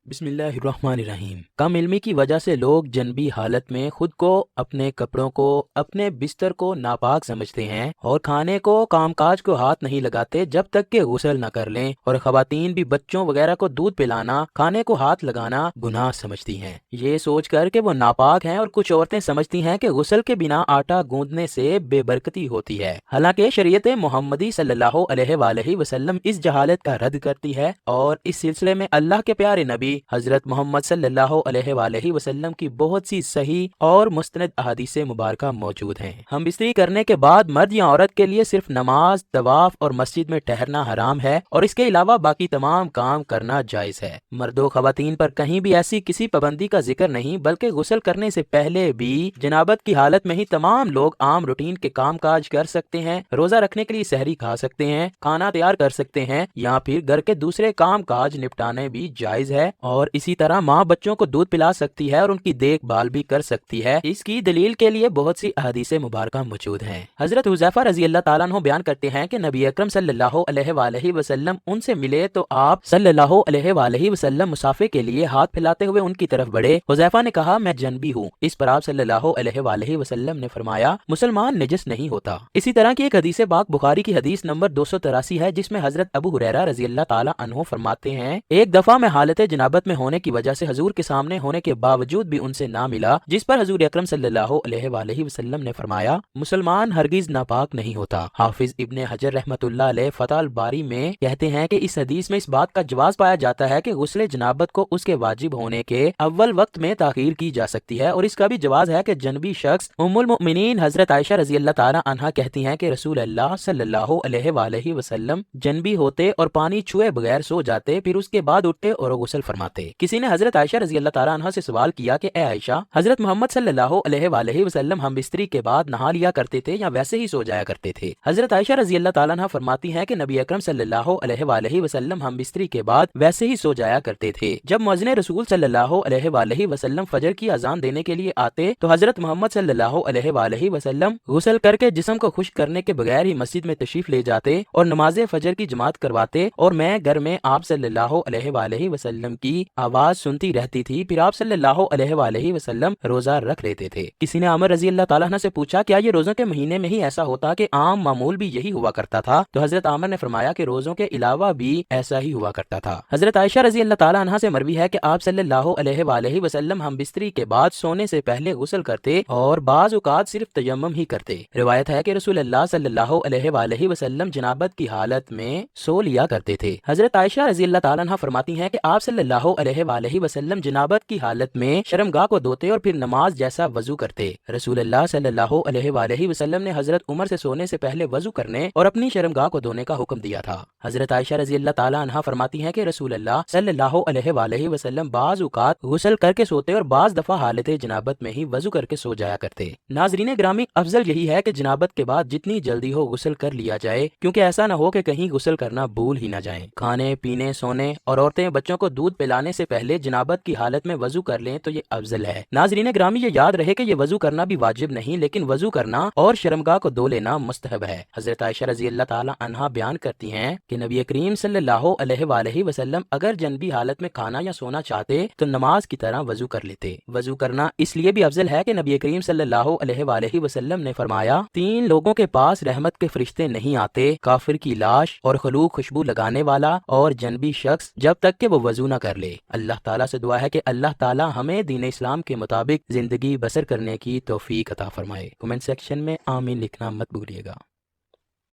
بسم اللہ الرحمن الرحیم۔ کم علمی کی وجہ سے لوگ جنبی حالت میں خود کو، اپنے کپڑوں کو، اپنے بستر کو ناپاک سمجھتے ہیں اور کھانے کو، کام کاج کو ہاتھ نہیں لگاتے جب تک کہ غسل نہ کر لیں، اور خواتین بھی بچوں وغیرہ کو دودھ پلانا، کھانے کو ہاتھ لگانا گناہ سمجھتی ہیں، یہ سوچ کر کہ وہ ناپاک ہیں۔ اور کچھ عورتیں سمجھتی ہیں کہ غسل کے بنا آٹا گوندنے سے بے برکتی ہوتی ہے، حالانکہ شریعت محمدی صلی اللہ علیہ وآلہ وسلم اس جہالت کا رد کرتی ہے، اور اس سلسلے میں اللہ کے پیارے نبی حضرت محمد صلی اللہ علیہ وآلہ وسلم کی بہت سی صحیح اور مستند احادیث مبارکہ موجود ہیں۔ ہم بستری کرنے کے بعد مرد یا عورت کے لیے صرف نماز، طواف اور مسجد میں ٹہرنا حرام ہے، اور اس کے علاوہ باقی تمام کام کرنا جائز ہے۔ مرد و خواتین پر کہیں بھی ایسی کسی پابندی کا ذکر نہیں، بلکہ غسل کرنے سے پہلے بھی جنابت کی حالت میں ہی تمام لوگ عام روٹین کے کام کاج کر سکتے ہیں، روزہ رکھنے کے لیے سحری کھا سکتے ہیں، کھانا تیار کر سکتے ہیں، یا پھر گھر کے دوسرے کام کاج نپٹانے بھی جائز ہے، اور اسی طرح ماں بچوں کو دودھ پلا سکتی ہے اور ان کی دیکھ بھال بھی کر سکتی ہے۔ اس کی دلیل کے لیے بہت سی احادیث مبارکہ موجود ہیں۔ حضرت حذیفہ رضی اللہ تعالیٰ عنہ بیان کرتے ہیں کہ نبی اکرم صلی اللہ علیہ وآلہ وسلم ان سے ملے تو آپ صلی اللہ علیہ وآلہ وسلم مسافے کے لیے ہاتھ پھیلاتے ہوئے ان کی طرف بڑھے۔ حذیفہ نے کہا، میں جنبی ہوں۔ اس پر آپ صلی اللہ علیہ وآلہ وسلم نے فرمایا، مسلمان نجس نہیں ہوتا۔ اسی طرح کی ایک حدیث پاک بخاری کی حدیث نمبر 283 ہے، جس میں حضرت ابو ہریرہ رضی اللہ تعالیٰ عنہ فرماتے ہیں، ایک دفعہ میں حالت جنابت میں ہونے کی وجہ سے حضور کے سامنے ہونے کے باوجود بھی ان سے نہ ملا، جس پر حضور اکرم صلی اللہ علیہ وآلہ وسلم نے فرمایا، مسلمان ہرگز ناپاک نہیں ہوتا۔ حافظ ابن حجر رحمۃ اللہ علیہ فتح الباری میں کہتے ہیں کہ اس حدیث میں اس بات کا جواز پایا جاتا ہے کہ غسل جنابت کو اس کے واجب ہونے کے اول وقت میں تاخیر کی جا سکتی ہے، اور اس کا بھی جواز ہے کہ جنبی شخص ام المؤمنین حضرت عائشہ رضی اللہ تعالی عنہا کہتی ہیں کہ رسول اللہ صلی اللہ علیہ وآلہ وسلم جنبی ہوتے اور پانی چھوئے بغیر سو جاتے، پھر اس کے بعد اٹھتے اور غسل فرماتے۔ کسی نے حضرت عائشہ رضی اللہ تعالی عنہا سے سوال کیا کہ اے عائشہ، حضرت محمد صلی اللہ علیہ وآلہ وسلم ہم بستری کے بعد نہا لیا کرتے تھے یا ویسے ہی سو جایا کرتے تھے؟ حضرت عائشہ رضی اللہ تعالی عنہا فرماتی ہیں کہ نبی اکرم صلی اللہ علیہ وآلہ وسلم ہم بستری کے بعد ویسے ہی سو جایا کرتے تھے۔ جب مؤذن رسول صلی اللہ علیہ وآلہ وسلم فجر کی اذان دینے کے لیے آتے تو حضرت محمد صلی اللہ علیہ وآلہ وسلم غسل کر کے جسم کو خشک کرنے کے بغیر ہی مسجد میں تشریف لے جاتے اور نماز فجر کی جماعت کرواتے، اور میں گھر میں آپ صلی اللہ علیہ وآلہ وسلم کی آواز سنتی رہتی تھی، پھر آپ صلی اللہ علیہ وآلہ وسلم روزہ رکھ لیتے تھے۔ کسی نے عمر رضی اللہ تعالیٰ عنہ سے پوچھا، کیا یہ روزوں کے مہینے میں ہی ایسا ہوتا کہ عام معمول بھی یہی ہوا کرتا تھا؟ تو حضرت عامر نے فرمایا کہ روزوں کے علاوہ بھی ایسا ہی ہوا کرتا تھا۔ حضرت عائشہ رضی اللہ تعالیٰ عنہ سے مروی ہے کہ آپ صلی اللہ علیہ وآلہ وسلم ہم بستری کے بعد سونے سے پہلے غسل کرتے اور بعض اوقات صرف تیمم ہی کرتے۔ روایت ہے کہ رسول اللہ صلی اللہ علیہ وآلہ وسلم جنابت کی حالت میں سو لیا کرتے تھے۔ حضرت عائشہ رضی اللہ تعالیٰ عنہ فرماتی ہیں کہ آپ صلی اللہ علیہ وآلہ وسلم جنابت کی حالت میں شرمگاہ کو دھوتے اور پھر نماز جیسا وضو کرتے۔ رسول اللہ صلی اللہ علیہ وآلہ وسلم نے حضرت عمر سے سونے سے پہلے وضو کرنے اور اپنی شرمگاہ کو دھونے کا حکم دیا تھا۔ حضرت عائشہ رضی اللہ تعالیٰ عنہا فرماتی ہیں کہ رسول اللہ صلی اللہ علیہ وآلہ وسلم بعض اوقات غسل کر کے سوتے اور بعض دفعہ حالت جنابت میں ہی وضو کر کے سو جایا کرتے۔ ناظرین گرامی، افضل یہی ہے کہ جنابت کے بعد جتنی جلدی ہو غسل کر لیا جائے، کیونکہ ایسا نہ ہو کہ کہیں غسل کرنا بھول ہی نہ جائیں۔ کھانے پینے، سونے اور عورتیں بچوں کو دودھ پلانے سے پہلے جنابت کی حالت میں وضو کر لیں تو یہ افضل ہے۔ ناظرین گرامی، یہ یاد رہے کہ یہ وضو کرنا بھی واجب نہیں، لیکن وضو کرنا اور شرمگاہ کو دھو لینا مستحب ہے۔ حضرت عائشہ رضی اللہ تعالی عنہا بیان کرتی ہیں کہ نبی کریم صلی اللہ علیہ وآلہ وسلم اگر جنبی حالت میں کھانا یا سونا چاہتے تو نماز کی طرح وضو کر لیتے۔ وضو کرنا اس لیے بھی افضل ہے کہ نبی کریم صلی اللہ علیہ وآلہ وسلم نے فرمایا، 3 لوگوں کے پاس رحمت کے فرشتے نہیں آتے، کافر کی لاش اور خلوق خوشبو لگانے والا اور جنبی شخص، جب تک کہ وہ وضو نہ کر لے۔ اللہ تعالیٰ سے دعا ہے کہ اللہ تعالیٰ ہمیں دین اسلام کے مطابق زندگی بسر کرنے کی توفیق عطا فرمائے۔ کمنٹ سیکشن میں آمین لکھنا مت بھولیے گا۔